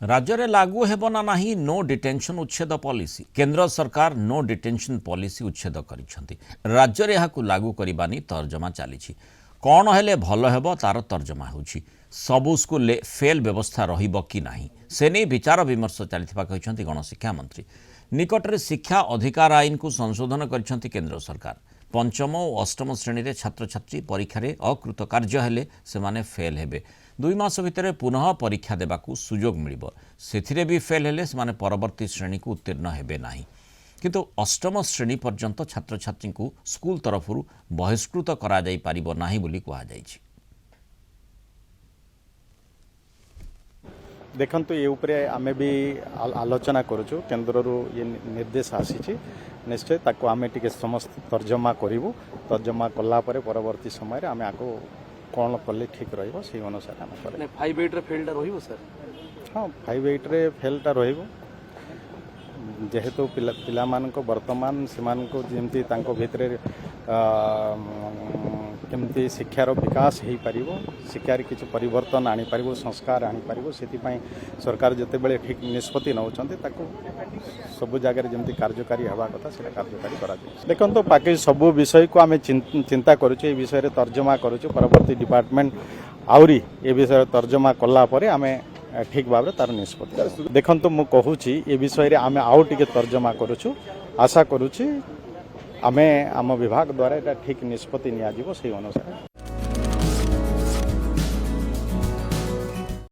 राज्य में लागू हेब ना नहीं नो डिटेंशन उच्छेद पॉलिसी। केंद्र सरकार नो डिटेंशन पॉलिसी उच्छेद करिसेंती। राज्य में यहां लागू करबानी तर्जमा चली कौन हेले भल हेब तार तर्जमा होउछि। सबु स्कूल फेल व्यवस्था रहिबो कि नाही से नहीं विचार विमर्श चलिथिबा कहिसेंती गणशिक्षा मंत्री। निकटरे शिक्षा अधिकार आईन को संशोधन करिसेंती केंद्र सरकार। पंचम और अष्टम श्रेणी रे छात्र छात्री परीक्षा अकृतकार्य हेले सेमाने फेल हेबे। 2 मास भितर पुनः परीक्षा देबाकू सुजोग मिलिबो। सेथिरे भी फेल हेले सेमाने परवर्ती श्रेणी को उत्तीर्ण हेबे नाही। किंतु अष्टम श्रेणी पर्यंत छात्र छात्री को स्कूल तरफरु बहिष्कृत करा जाई पारिबो नाही बोली कहा जायछि। देखंतु ये उपरे आमे भी आलोचना करूछु। केंद्ररू ये निर्देश आसीछि, निश्चय ताको आमे टिके समस्त तर्जमा करिवु। तर्जमा कला परे परवर्ती समय रे आमे आको कोन कले ठीक रहइबो सेही अनुसार आमे करे। 5-8 रे फेलटा रहिबो सर। हां 5-8 रे फेलटा रहिबो। जेहेतु पिला मानको वर्तमान सेमानको जेमती तांको भितरे केमती शिक्षार विकास हो पारिबो, शिक्षार किछि परिवर्तन आनी पारिबो, संस्कार आनी पारिबो। सेति पई सरकार जते बेले ठीक निष्पत्ति नउचंते ताको सब जगह जेमती कार्यकारी हवा कथा सेटा कार्यकारी करा जाय। देखंतो बाकी सब विषय को आमे चिंता करूछु। ए विषय रे तर्जमा करूछु। परवर्ती डिपार्टमेंट आउरी ए विषय तर्जमा कला परे आमे ठीक भाव तार निष्पत्ति। देखंतु मु कहूची ए विषय रे आमे आउ टिके तर्जमा करूछु। आशा करूची आमे आम विभाग द्वारा एटा ठीक निष्पत्ति निया जिवो सेही अनुसार।